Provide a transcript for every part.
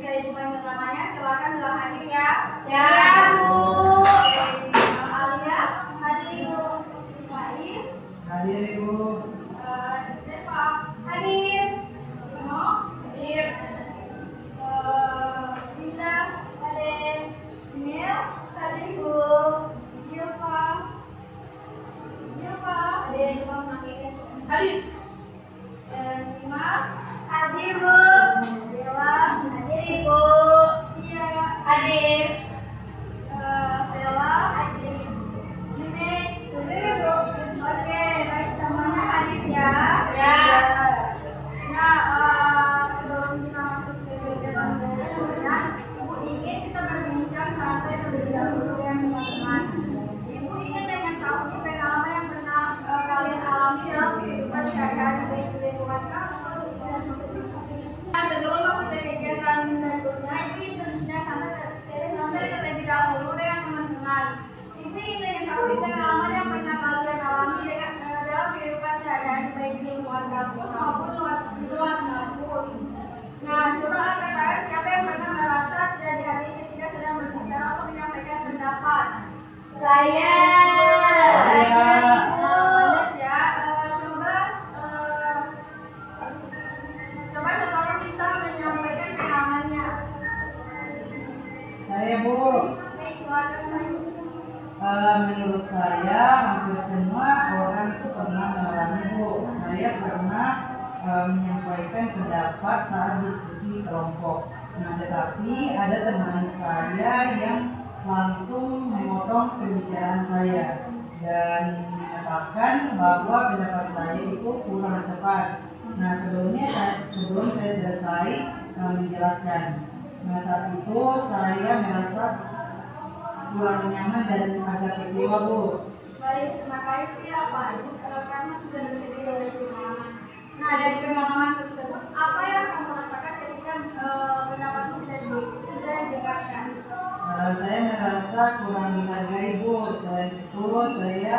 kehidupan bersamanya, silakan bilang hadir ya. Ya, Bu. Alia, hadir Ibu. Faiz, Hadir Ibu. Deva, hadir. Sino, hadir. Dinda, hadir. Nil, hadir Ibu. Yova, hadir. Hadir. Nima, hadir Bu. Bella, hadir Ibu. Iya, Hadir. Bella, hadir. Mimi, hadir Ibu. Oke, baik semuanya hadir ya. Ya. Nah, sebelum kita masuk ke kegiatan berikutnya, Ibu ingin kita berbincang santai terlebih dahulu ya teman-teman. Ibu ingin pengen tahu nih pengalaman yang pernah kalian alami dalam kehidupan sehari-hari baik di lingkungan kampus dan nah, sebelum masuk ke kegiatan berikutnya, Ibu ingin berbincang santai terlebih dahulu dengan teman-teman. Ibu ingin pengen tahu nih pengalaman yang pernah kalian alami dengan dalam kehidupan sehari-hari baik di lingkungan kampus maupun di luar kampus. Nah, coba angkat tangan siapa yang pernah merasa tidak dihargai ketika sedang berbicara atau menyampaikan pendapat. Saya. Lanjut ya, coba tolong bisa menyampaikan pengalamannya. Saya Bu. Oke, silakan Faiz. Menurut saya hampir semua orang itu pernah mengalami Bu. Saya pernah menyampaikan pendapat saat diskusi kelompok. Nah, tetapi ada teman saya yang langsung memotong pembicaraan saya dan menyatakan bahwa pendapat saya itu kurang tepat. Nah, sebelum saya selesai menjelaskan. Nah, saat itu saya merasa kurang nyaman dan agak kecewa Bu. Baik, terima kasih ya Pak. Karena sudah menjadi dari pengalaman. Nah, dari pengalaman tersebut, apa yang kamu rasakan ketika pendapatmu tidak didengarkan? Saya merasa kurang dihargai Bu. Selain itu saya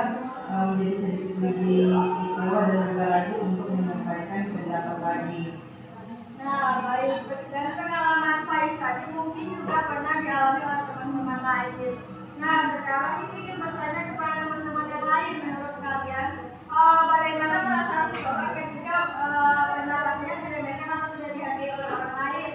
menjadi sedikit lebih kecewa dan juga ragu untuk menyampaikan pendapat lagi. Nah, baik. Dan pengalaman Faiz tadi mungkin juga pernah dialami oleh teman-teman lain. Nah, sekarang ini ingin bertanya kepada teman-teman yang lain, menurut kalian, bagaimana perasaan seseorang ketika pendapatnya tidak didengarkan atau tidak dihargai oleh orang lain?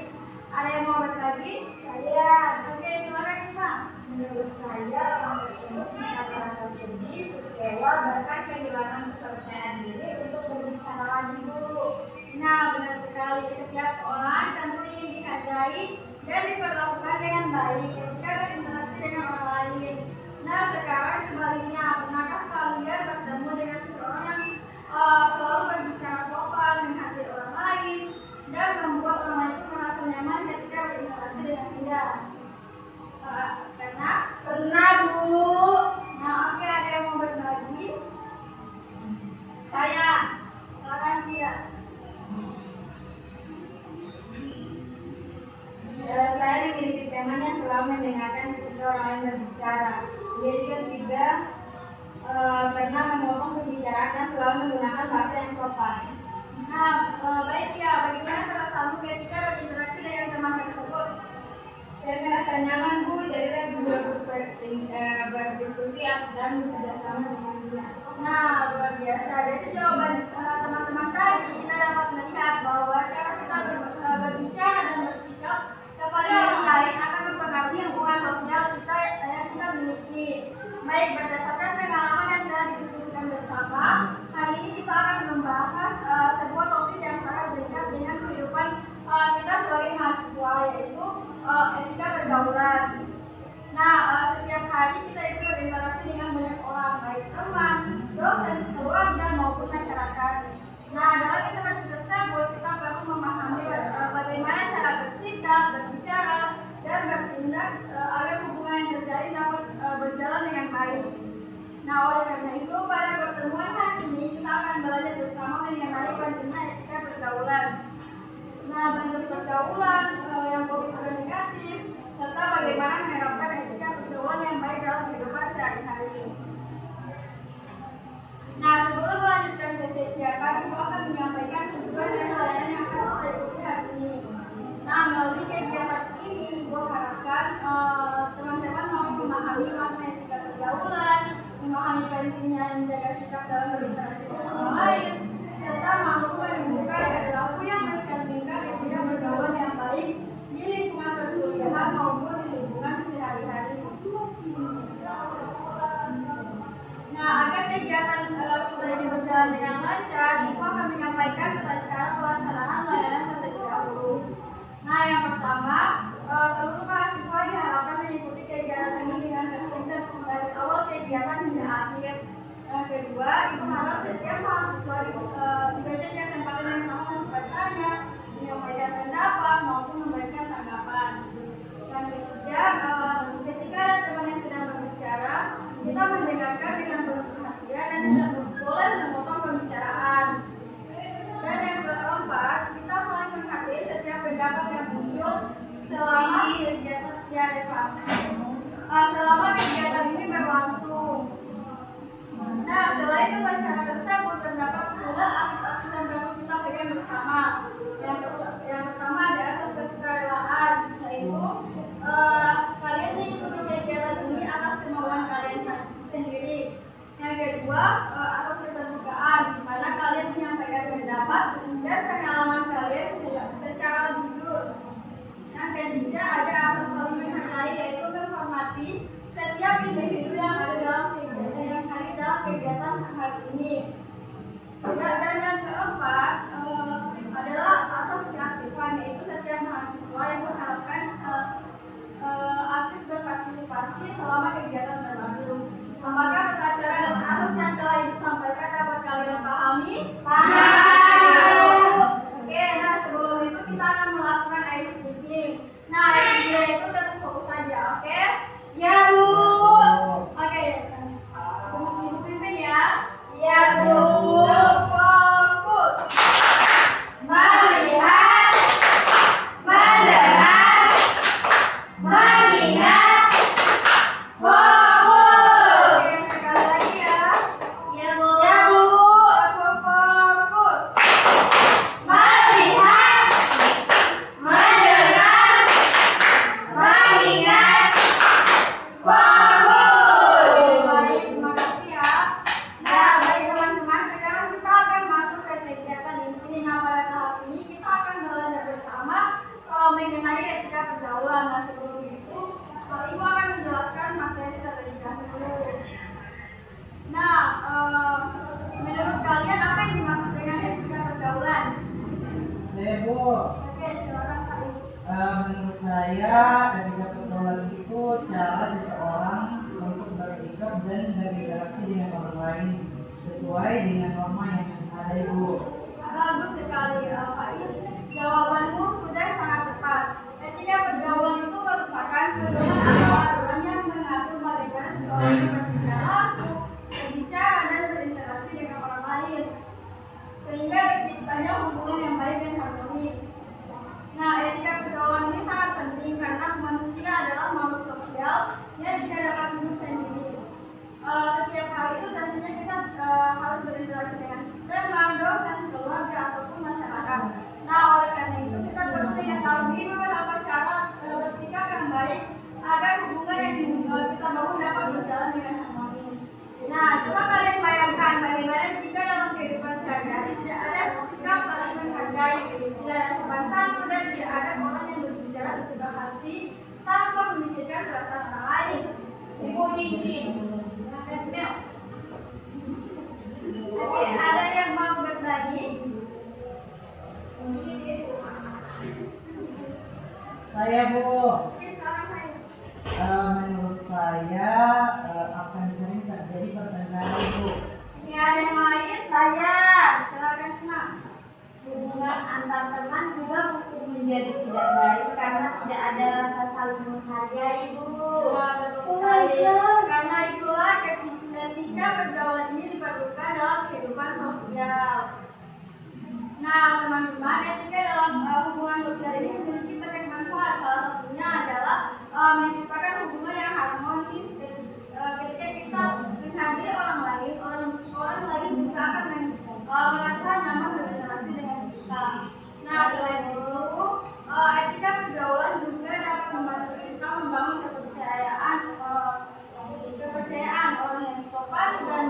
Ada yang mau berbagi? Saya. Oke, silakan Isma. Menurut saya, orang tersebut bisa merasa sedih, kecewa, bahkan kehilangan kepercayaan diri untuk berbicara lagi Bu. Nah, benar sekali. Setiap orang tentu ingin dihargai dan diperlakukan dengan baik ketika berinteraksi dengan orang lain. Nah, sekarang sebaliknya, pernahkah kalian bertemu dengan seseorang yang selalu berbicara sopan, menghargai orang lain, dan membuat orang lain itu merasa nyaman ketika berinteraksi dengan dia? Pernah Bu. Nah, oke, ada yang mau berbagi? Saya. Silakan dia. Saya memiliki teman yang selalu mendengarkan ketika orang lain berbicara. Dia juga tidak pernah memotong pembicaraan dan selalu menggunakan bahasa yang sopan. Nah, baik ya. Bagaimana perasaanmu ketika berinteraksi dengan teman tersebut? Saya merasa nyaman Bu, jadi lebih berdiskusi dan bekerjasama dengan dia. Nah, luar biasa. Dari jawaban teman-teman tadi, kita dapat melihat bahwa cara kita berbicara dan bersikap kepada orang lain akan mempengaruhi hubungan sosial kita yang kita miliki. Baik, berdasarkan pengalaman yang telah didiskusikan bersama, kali ini kita akan membahas sebuah topik yang sangat dekat dengan kehidupan kita sebagai mahasiswa, yaitu etika pergaulan. Nah, setiap hari kita itu berinteraksi dengan banyak orang, baik teman, dosen, keluarga maupun masyarakat. Nah, dalam interaksi tersebut kita perlu memahami bagaimana cara bersikap, berbicara, dan bertindak agar hubungan yang terjalin dapat berjalan dengan baik. Nah, oleh karena itu pada pertemuan hari ini kita akan belajar bersama mengenai pentingnya etika pergaulan. Nah, bentuk pergaulan yang positif dan negatif, serta bagaimana menerapkan etika pergaulan yang baik dalam kehidupan sehari-hari. Nah, sebelum melanjutkan ke kegiatan, Ibu akan menyampaikan tujuan dan layanan yang akan kita ikuti hari ini. Nah, melalui kegiatan pentingnya menjaga sikap dalam berinteraksi dengan orang lain, serta mampu menunjukkan perilaku yang mencerminkan etika pergaulan yang baik di lingkungan perkuliahan maupun di lingkungan sehari-hari. Nah, agar kegiatan ini berjalan dengan lancar, Ibu akan menyampaikan tata cara pelaksanaan layanan terlebih dahulu. Nah, yang pertama, seluruh mahasiswa diharapkan mengikuti kegiatan ini dengan tertib dari awal kegiatan hingga akhir. Yang kedua, Ibu harap setiap mahasiswa diberikan kesempatan yang sama untuk bertanya, menyampaikan pendapat maupun memberikan tanggapan. Yang ketiga, ketika ada teman yang sedang berbicara, kita mendengarkan dengan penuh perhatian dan tidak boleh memotong pembicaraan. Dan yang keempat, kita saling menghargai setiap pendapat yang muncul selama kegiatan ini berlangsung. Nah, selain upacara tersebut terdapat pula aspek-aspek yang perlu kita pegang bersama. Yang pertama ada atas kesukarelaan, yaitu kalian mengikuti kegiatan ini atas kemauan kalian sendiri. Yang kedua, atas keterbukaan, di mana kalian menyampaikan pendapat dan pengalaman kalian secara jujur. Yang ketiga, ada atas saling menghargai, yaitu menghormati setiap individu yang ada dalam kegiatan hari ini. Dan yang keempat adalah atas keaktifan, yaitu setiap mahasiswa yang mengharapkan aktif berpartisipasi selama kegiatan berlangsung. Apakah tata cara dan atas yang telah disampaikan dapat kalian pahami? Paham. Oke, nah sebelum itu kita akan melakukan ice breaking. Nah, ice breaking itu tetap fokus saja, oke? Ya, Bu. Oke, Ibu pimpin ya. Ya, Bu. Fokus. Melihat, mendengar, mengingat, fokus. Oke, sekali lagi ya. Ya, Bu. Ya, Bu. Fokus. Melihat, mendengar, mengingat, fokus. Baik, terima kasih ya. Nah, baik teman-teman, sekarang kita akan masuk ke kegiatan inti. Nah, pada tahap ini kita akan belajar bersama mengenai etika pergaulan. Nah, sebelum itu, Ibu akan menjelaskan materi terlebih dahulu. Nah, menurut kalian apa yang dimaksud dengan etika pergaulan? Bu, Oke, silakan Pak Is. menurut saya etika pergaulan itu cara seseorang untuk bersikap dan berinteraksi dengan orang lain sesuai dengan norma yang ada, Ibu. Bagus sekali, Pak Is. Jawabanmu sudah sangat tepat. Etika pergaulan itu merupakan pedoman atau aturan yang mengatur bagaimana seseorang berbicara, dan berinteraksi dengan orang lain, sehingga terciptanya hubungan yang baik dan harmonis. Nah, etika pergaulan ini sangat penting karena manusia adalah makhluk sosial yang tidak dapat hidup sendiri. Setiap hari itu tentunya kita harus berinteraksi dengan teman, dosen, keluarga, ataupun masyarakat. Nah, oleh karena itu kita perlu mengetahui beberapa cara bersikap yang baik agar hubungan yang kita bangun dapat berjalan dengan harmonis. Nah, coba kalian bayangkan bagaimana jika dalam kehidupan sehari-hari tidak ada sikap saling menghargai, tidak ada sopan santun, dan tidak ada orang yang berbicara sesuka hati tanpa memikirkan perasaan orang lain. Ibu ini. Oke, ada yang mau berbagi? Saya, Bu, Oke, sekarang saya. menurut saya akan sering terjadi pertengkaran, Bu. Oke, ada yang lain? Saya. Silakan, Kak. Hubungan antar teman juga mungkin menjadi tidak baik karena tidak ada rasa saling menghargai, Bu. Wah, betul sekali. Karena itulah ketika pergaulan ini diperlukan dalam kehidupan sosial. Nah, teman-teman, etika dalam hubungan sosial ini memiliki banyak manfaat. Salah satunya adalah menciptakan hubungan yang harmonis. Ketika kita menghargai orang lain, orang lain juga akan merasa nyaman berinteraksi dengan kita. Nah, selain itu, etika pergaulan juga dapat membantu kita membangun kepercayaan orang yang sopan dan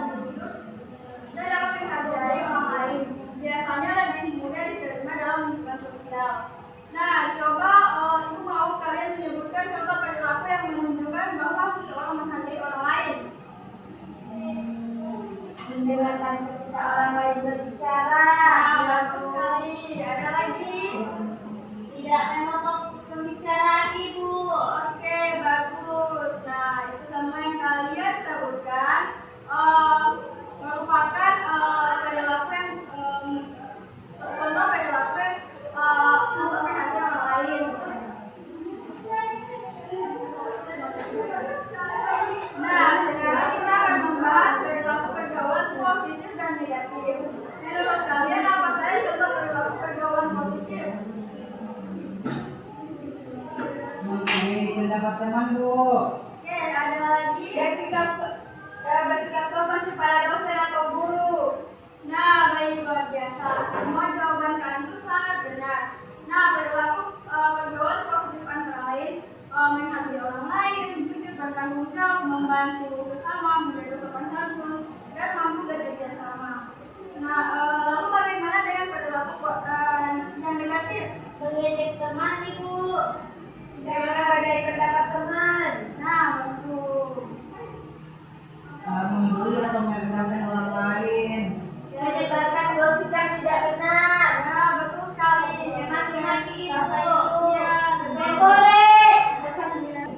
teman-teman, Bu. Oke, ada lagi. Bersikap sopan kepada dosen atau guru. Nah, baik, luar biasa. Semua jawaban kalian itu sangat benar. Nah, perilaku pergaulan positif antara lain, menghargai orang lain, jujur bertanggung jawab, membantu sesama, menjaga sopan santun, dan mampu bekerja sama. Nah, lalu bagaimana dengan perilaku yang negatif? Mengejek teman, Ibu. Tidak menghargai pendapat teman. Nah, betul. Membuli atau merendahkan orang lain. Menyebarkan gosip yang tidak benar. Nah, betul sekali. Maki-maki itu. Iya, Tidak boleh.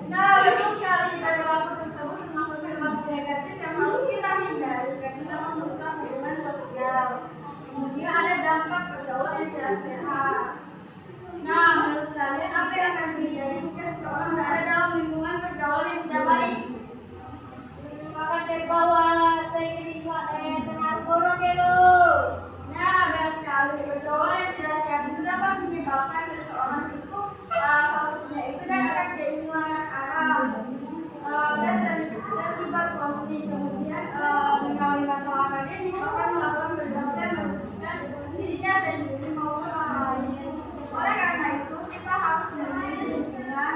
nah, betul sekali. Perilaku tersebut termasuk perilaku negatif yang harus kita hindari karena dapat merusak hubungan sosial. Kemudian ada dampak pergaulan yang tidak sehat. Nah, menurut kalian apa yang akan terjadi jika seseorang berada dalam lingkungan pergaulan yang tidak baik? Maka terbawa pengaruh buruk itu. Nah, benar sekali. Pergaulan yang tidak sehat itu dapat menyebabkan seseorang itu salah satunya itu dan akan kehilangan arah dan terlibat konflik. Kemudian mengalami masalah akademis bahkan melakukan pergaulan merugikan dirinya sendiri maupun orang lain. Oleh karena itu kita harus memilih lingkungan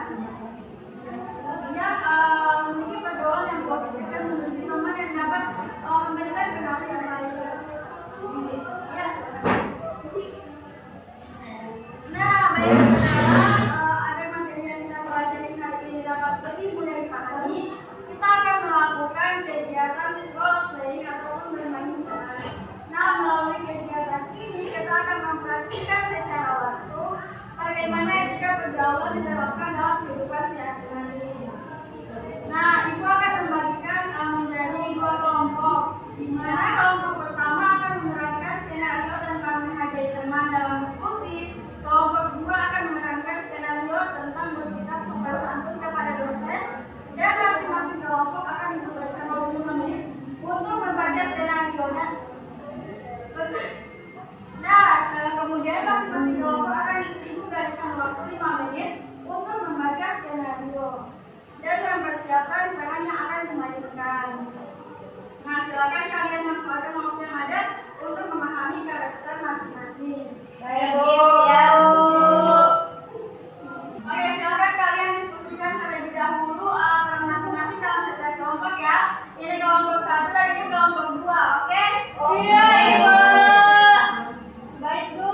yang memiliki pergaulan yang positif dan memiliki teman yang dapat memberikan pengaruh yang baik. Ya. Nah, baik sekarang ada materi yang kita pelajari hari ini dapat lebih mudah dipahami. Kita akan melakukan kegiatan role playing ataupun bermain peran. Nah, melalui kegiatan ini kita akan mempraktikkan secara langsung bagaimana etika pergaulan diterapkan dalam kehidupan sehari-hari. Nah, Ibu akan membagikan menjadi dua kelompok, di mana kelompok pertama akan menerangkan skenario tentang menghargai teman dalam diskusi. Kelompok kedua akan menerangkan skenario tentang bersikap sopan santun kepada dosen, dan masing-masing kelompok akan diberikan waktu 5 menit untuk membaca skenario-nya. Nah, kemudian masing-masing kelompok akan diberikan waktu 5 menit untuk membaca skenario dan mempersiapkan peran yang akan dimainkan. Nah, silakan kalian manfaatkan waktu yang ada untuk memahami karakter masing-masing. Baik, Bu. Ya, Bu. Oke, silakan kalian diskusikan terlebih dahulu masing-masing dalam setiap kelompok ya. Ini kelompok 1 dan ini kelompok 2, oke? Iya, Ibu. Baik, Bu.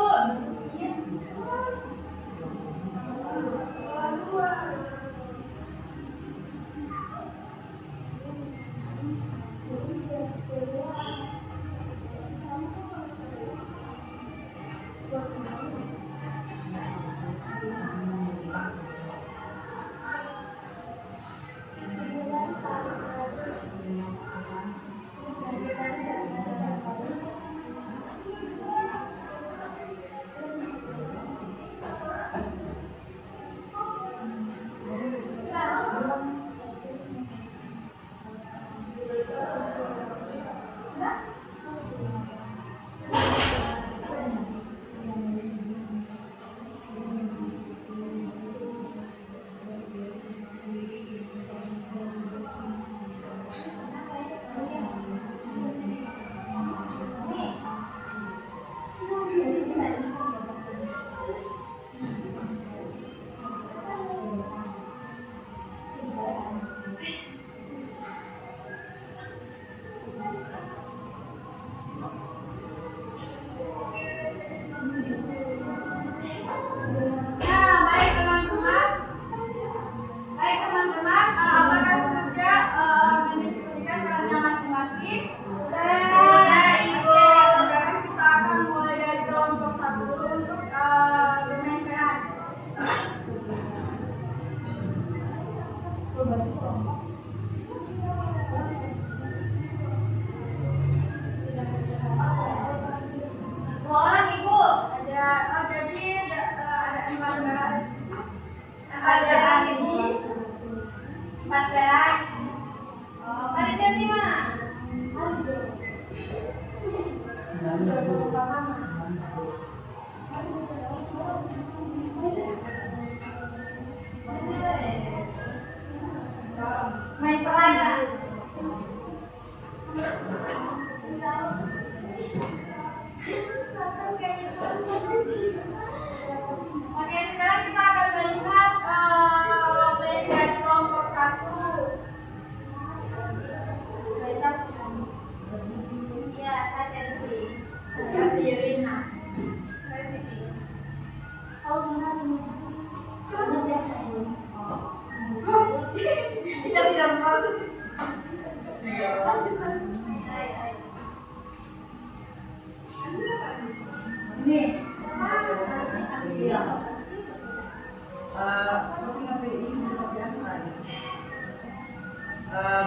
Shopping HPI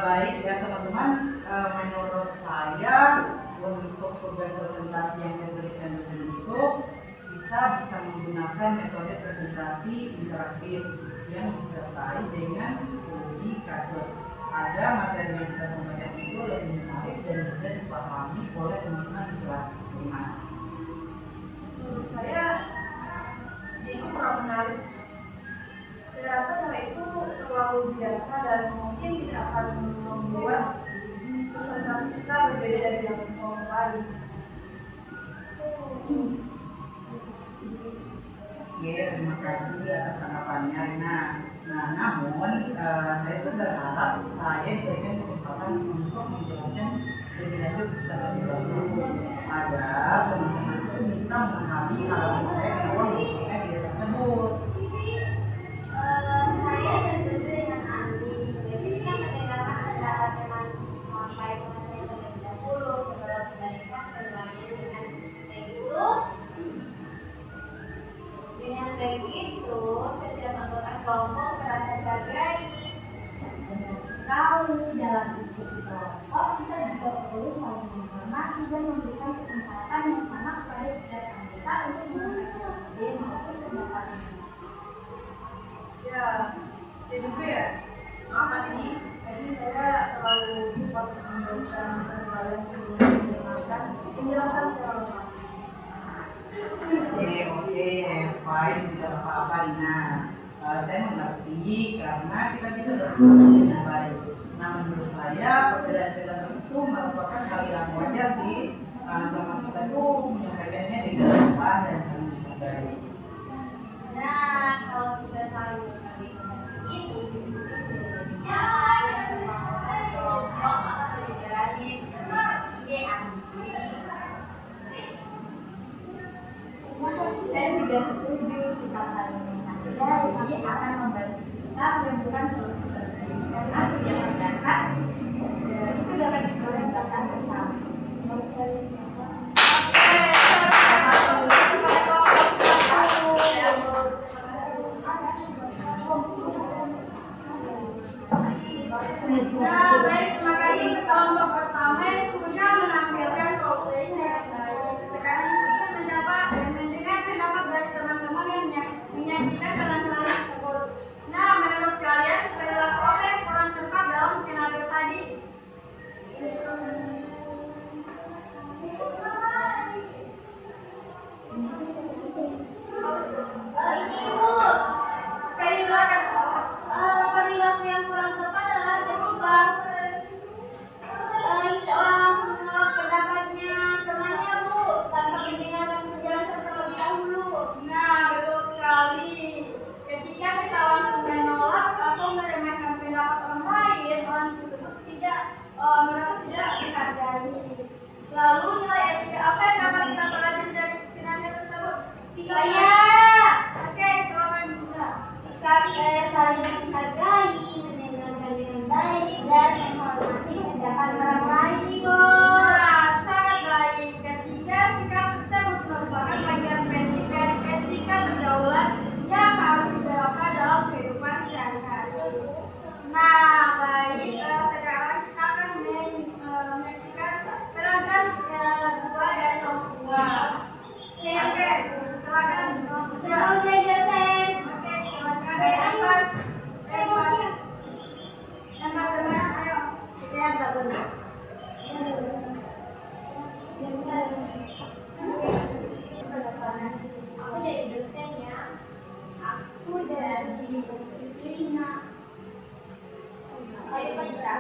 baik ya teman-teman. Menurut saya untuk tugas presentasi yang diberikan dosen itu kita bisa menggunakan metode presentasi interaktif yang disertai dengan indikator. Ada materi yang kita sampaikan itu lebih menarik dan mudah dipahami oleh teman-teman di kelas 5. Menurut saya itu kurang menarik. Saya rasa cara itu terlalu biasa dan mungkin tidak akan membuat presentasi kita berbeda dari yang lain. Oke, terima kasih atas tanggapannya Rina. Nah, namun saya itu berharap saya diberikan kesempatan untuk menjelaskan lebih lanjut terlebih dahulu agar teman-teman itu bisa memahami hal yang saya membutuhkan di tersebut. Saya setuju dengan Andi. Jadi kita mendengarkan pendapat teman sampai selesai terlebih dahulu sebelum memberikan penilaian dengan begitu. Dengan begitu, setiap anggota kelompok merasa dihargai. Benar sekali, dalam diskusi kelompok kita juga perlu saling menghormati dan memberikan kesempatan yang sama kepada setiap anggota untuk menyampaikan ide maupun pendapatnya. Ya, juga ya. Maaf ini saya terlalu cepat memberikan penilaian sebelum mendengarkan penjelasan secara lengkap. Oke, fine, tidak apa-apa Rina. Saya mengerti karena kita bisa berfungsi dengan baik. Nah, menurut saya perbedaan-perbedaan itu merupakan hal yang wajar sih, sama kita tuh menyampaikannya dengan sopan dan saling menghargai. Nah, kalau kita saling menghargai seperti ini, diskusi menjadi lebih nyaman dan membangun kelompok akan berjalannya ide Andi. Saya juga setuju sikap saling menghargai akan membantu kita menentukan solusi terbaik karena setiap pendapat itu dapat dipertimbangkan bersama. Nah, baik, terima kasih kelompok pertama yang sudah menampilkan conclusion yang baik. Sekarang kita mendapat dan mendengar pendapat dari teman-teman yang menyaksikan penampilan tersebut. Nah, menurut kalian perilaku apa yang kurang tepat dalam skenario tadi? Ini Ibu, Oke, silakan. perilaku yang kurang tepat adalah ketika seorang langsung menolak pendapatnya temannya Bu, tanpa mendengarkan penjelasan terlebih dahulu. Nah, betul sekali. Ketika kita langsung menolak atau meremehkan pendapat orang lain, orang tersebut tidak merasa tidak dihargai. Lalu nilai etika apa yang dapat kita pelajari dari skenario tersebut? Saya Oke, silakan Bunda. sikap saling menghargai, mendengarkan dengan baik dan menghormati pendapat orang lain Ibu. Nah, sangat baik. Ketiga, sikap tersebut merupakan bagian penting dari etika pergaulan yang harus diterapkan dalam kehidupan sehari-hari. Nah, baik. Sekarang kita akan menyaksikan serangkaian dua dari kelompok dua. Oke, silakan kelompok dua. Oke, dosen. Oke, silakan. Edward. Yang bagaimana? Ayo. Kita yang bagus. Aku dari dosen ya. Aku dari Lina. Ayo kita.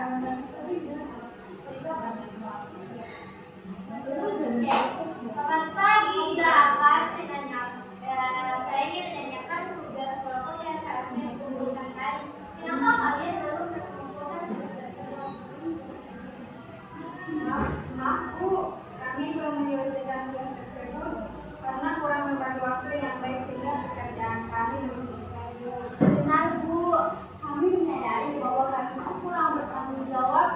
Selamat pagi. Kita akan saya ingin menanyakan tugas kelompok yang seharusnya dikumpulkan tadi. Kenapa kalian belum mengumpulkan tugas kelompok? Maaf Bu, kami belum menyelesaikan tugas tersebut karena kurang membagi waktu yang baik sehingga pekerjaan kami belum selesai. Benar Bu, kami menyadari bahwa kami kurang bertanggung jawab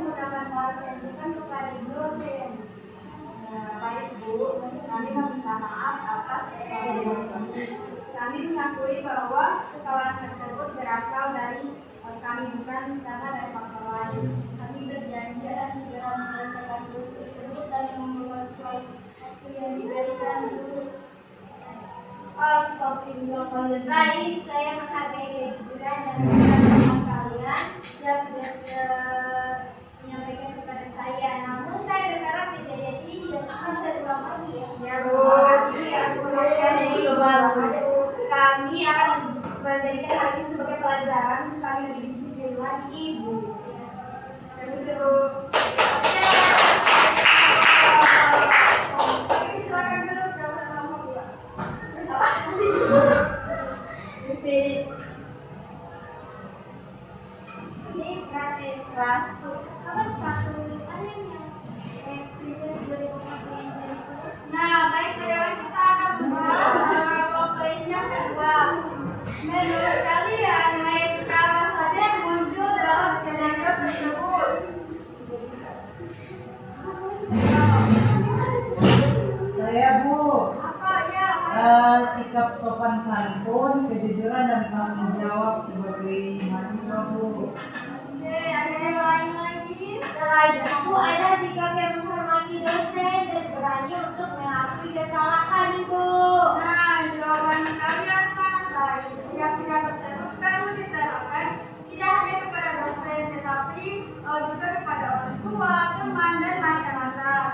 menggunakan kelas yang bukan kepada dosen. Baik Bu, kami meminta maaf atas kesalahan kami. Kami mengakui bahwa kesalahan tersebut berasal dari kami, bukan karena dari faktor lain. Kami berjanji akan segera menyelesaikan tugas tersebut dan membuat suatu waktu yang diberikan dulu. Astagfirullah. Baik, saya menghargai kejujuran dan kesadaran kalian yang sudah menyampaikan kepada saya. Namun saya berharap kejadian ini tidak akan terulang lagi ya. Ya Bu, kami akan menjadikan hal ini sebagai pelajaran. Kami lebih disiplin lagi, Ibu. Kami suruh. Silakan dulu, jangan ngomong ya. Musik. Ini kelas tuh apa sepatu ada yang princess 2014. Nah, baik, sekarang kita akan membahas komplain yang kedua. Menurut kalian, nilai apa saja yang muncul dalam skenario tersebut? Saya Bu, Apa ya? sikap sopan santun, kejujuran dan tanggung jawab sebagai mahasiswa Bu. Oke, ada yang lain lagi? Selain itu ada sikap yang menghormati dosen dan berani untuk mengakui kesalahan Ibu. Nah, jawaban kalian sangat baik. Sikap-sikap tersebut perlu diterapkan tidak hanya kepada dosen, tetapi juga kepada orang tua, teman, dan masyarakat.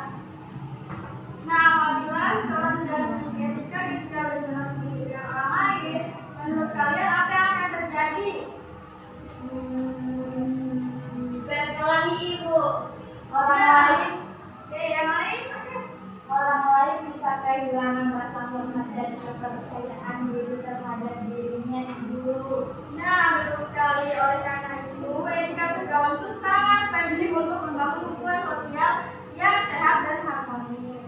Nah, apabila seorang tidak memiliki etika ketika berinteraksi dengan orang lain, menurut kalian apa yang akan terjadi? Berkelahi Ibu. Orang lain? Oke, yang lain? Orang lain bisa kehilangan rasa hormat dan kepercayaan diri terhadap dirinya dulu. Nah, betul sekali. Oleh karena itu, etika bergaul itu sangat penting untuk membangun hubungan sosial yang sehat dan harmonis.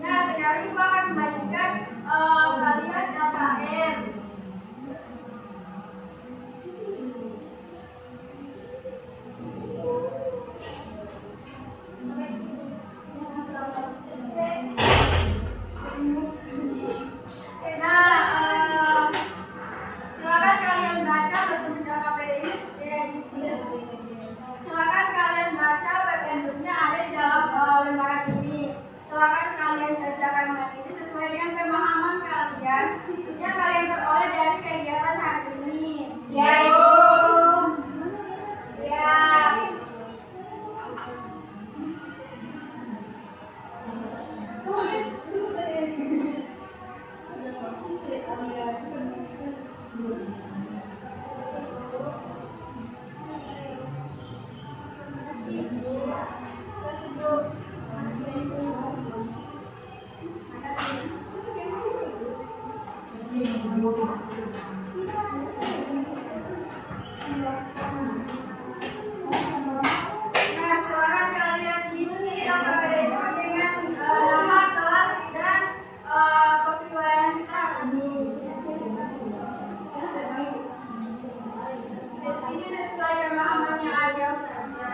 Nah, sekarang Ibu akan membagikan kalian LKM. Nah, silakan kalian baca bentuk KPI. Silakan kalian baca bentuknya ada di dalam lembaran ini. Silakan kalian kerjakan hal ini sesuai dengan pemahaman kalian yang kalian peroleh dari kegiatan hari ini. Ya Ibu. Ya. Nah, silakan kalian isi KPI itu dengan nama, kelas, dan topik pelayanan kita hari ini. Ini sesuai pemahamannya aja saja.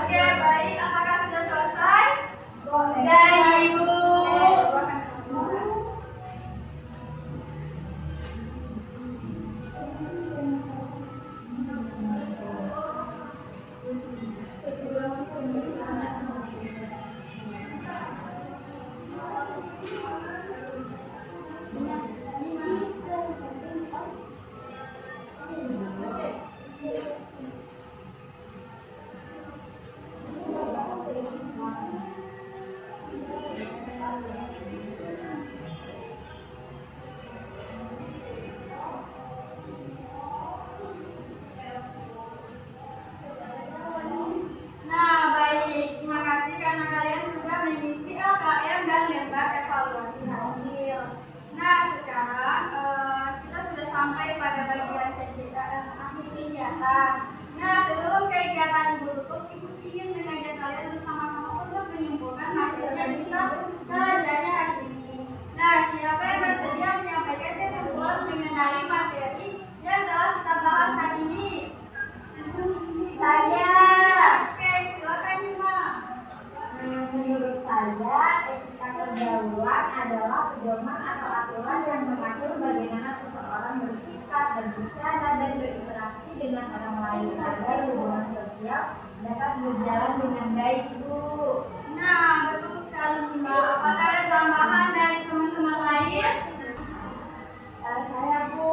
Oke, baik. Apakah sudah selesai? Sudah, Ibu. Nah, baik. Terima kasih karena kalian sudah mengisi LKM dan lembar evaluasi hasil. Nah, sekarang kita sudah sampai pada bagian akhir kegiatan. Nah, sebelum kegiatan ditutup, Ibu ingin mengajak kalian bersama-sama untuk menyimpulkan materi yang kita pelajari hari ini. Nah, siapa yang bersedia menyampaikan kesimpulan mengenai materi yang telah kita bahas hari ini? Saya. Oke, silakan Nima. Menurut saya, etika pergaulan adalah pedoman atau aturan yang mengatur bagaimana seseorang bersikap, berbicara, dan berinteraksi dengan orang lain agar hubungan sosial dapat berjalan dengan baik, Bu. Nah, betul sekali Nima. Apakah ada tambahan dari teman-teman lain? Saya, Bu,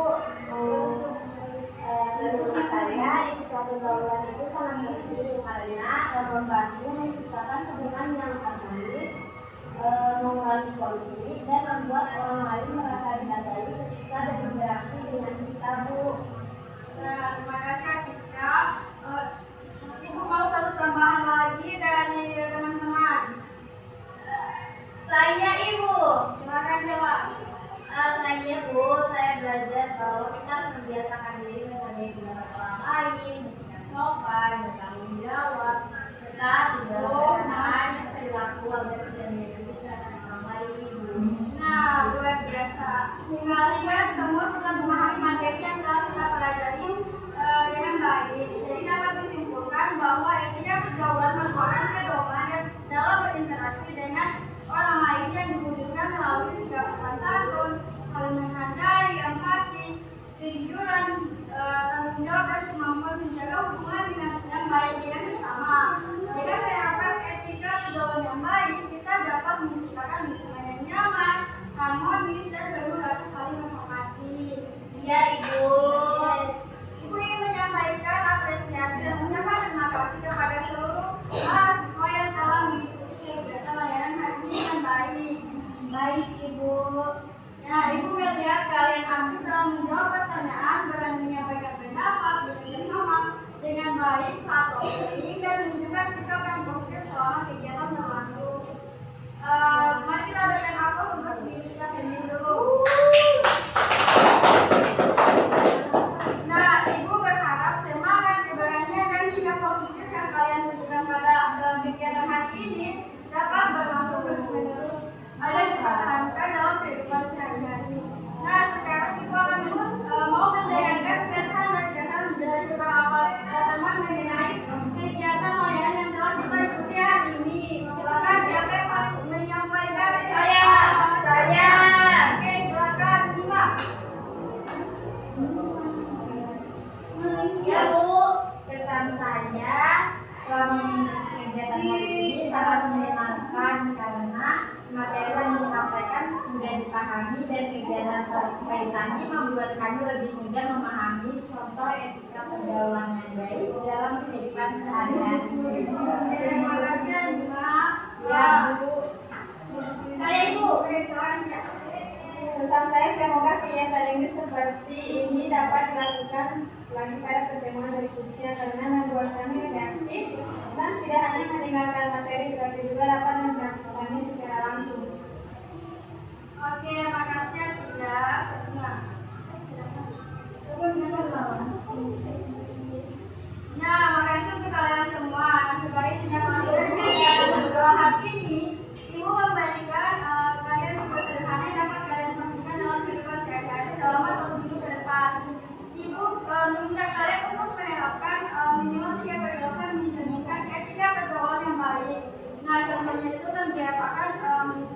menurut saya etika pergaulan itu sangat penting karena membantu menciptakan hubungan yang harmonis, mengurangi konflik, dan membuat orang lain merasa dihargai ketika berinteraksi dengan kita, Bu. Nah, terima kasih Kak Siska. Ibu mau satu tambahan lagi dari teman-teman. Saya, Ibu. Silakan jawab. Saya, Bu, saya belajar bahwa kita harus membiasakan diri menghargai pendapat orang lain, bersikap sopan, bertanggung jawab, tetap menjalankan perilaku agar tidak menyakiti perasaan orang lain, Ibu. Nah, luar biasa. Kalian semua sudah memahami materi yang telah kita pelajari dengan baik. Jadi dapat disimpulkan bahwa etika pergaulan merupakan pedoman dalam berinteraksi dengan orang lain yang diwujudkan melalui sikap sopan santun, saling menghargai, empati, kejujuran, tanggung jawab, dan kemampuan menjaga hubungan dengan yang baik dan bersama. Dengan menerapkan etika pergaulan yang baik, kita dapat menciptakan lingkungan yang nyaman, harmonis, dan penuh rasa saling menghormati. Iya, Ibu. Ibu ingin menyampaikan apresiasi dan mengucapkan terima kasih kepada seluruh mahasiswa yang telah mengikuti kegiatan layanan hari ini dengan baik. Baik, Ibu. Ya, Ibu melihat kalian aktif dalam menjawab pertanyaan, berani menyampaikan pendapat, bekerja sama dengan baik saat offering, dan menunjukkan sikap yang positif selama kegiatan berlangsung. Mari kita berikan aplaus untuk diri kita sendiri dulu. Nah, Ibu berharap semangat, keberanian, dan sikap positif yang kalian tunjukkan pada kegiatan hari ini dapat berlangsung terus-menerus dan dipertahankan dalam kehidupan sehari-hari. Nah, sekarang Ibu akan mau mendengarkan pesan dari beberapa teman mengenai kegiatan layanan yang telah kita ikuti hari ini. Silakan siapa yang mau menyampaikan? Saya. Oke, silakan Nima. Ya, Bu, pesan saya selama mengikuti kegiatan hari ini sangat menyenangkan karena materi yang disampaikan mudah dipahami dan kegiatan kaitannya membuat kami lebih mudah memahami contoh etika pergaulan yang baik dalam kehidupan sehari-hari. Terima kasih Anjuma. Ya, Bu. Saya Ibu. Pesan saya semoga kegiatan ini seperti ini dapat dilakukan lagi pada pertemuan berikutnya karena membuat kami lebih aktif dan tidak hanya mendengarkan materi tetapi juga dapat mempraktikkannya secara langsung. Oke, makasih Atia. Nah, makasih untuk kalian semua. Sebaiknya dari kegiatan berdua hari ini, Ibu membagikan kalian tugas sederhana yang dapat kalian lakukan dalam kehidupan sehari-hari selama 1 minggu ke depan. Ibu meminta kalian untuk menerapkan minimal 3 perilaku mencerminkan etika pergaulan yang baik. Nah, contohnya itu membiasakan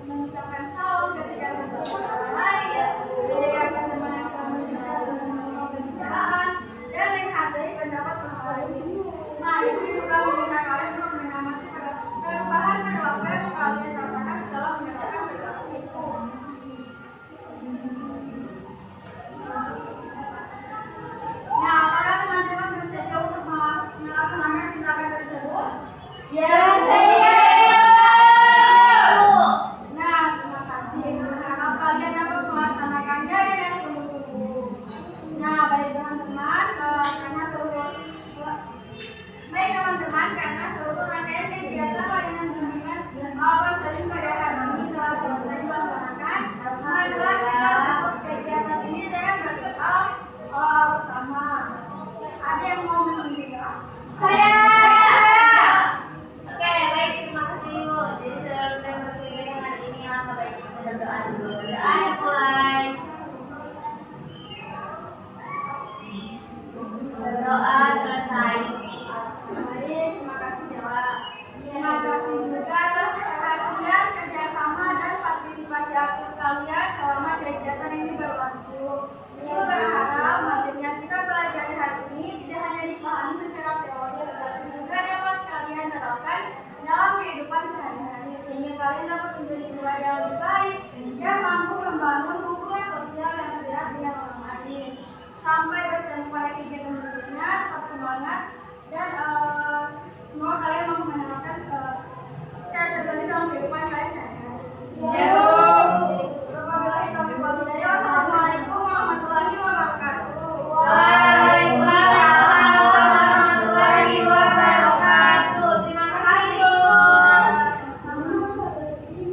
mengucapkan salam ketika bertemu orang lain, mendengarkan teman yang sama pembicaraan, dan menghargai pendapat orang lain. Nah, ibu juga meminta kalian untuk mengamati perubahan perilaku yang kalian rasakan setelah menerapkan perilaku itu. Nah, apakah teman-teman bersedia untuk melaksanakan tindakan tersebut? Ya, saya. Nah, terima kasih. Harap kalian dapat melaksanakannya dengan sungguh-sungguh. Nah, baik teman-teman, karena seluruh rangkaian kegiatan layanan bimbingan konseling pada hari ini telah selesai dilaksanakan. Marilah kita tutup kegiatan ini dengan berdoa bersama. Ada yang mau menunjukkan? Saya. Oke, baik, terima kasih Ibu. Jadi sebelum kita berkegiatan hari ini, apa baiknya kita berdoa dulu. Doa yang mulai. Berdoa selesai. Baik, terima kasih Dewa. Terima kasih juga atas perhatian, kerjasama, dan partisipasi aktif kalian selama kegiatan ini berlangsung. Ibu berharap materi yang kita pelajari hari ini tidak hanya dipahami secara teori, tetapi juga dapat kalian terapkan dalam kehidupan sehari-hari, sehingga kalian dapat menjadi pribadi yang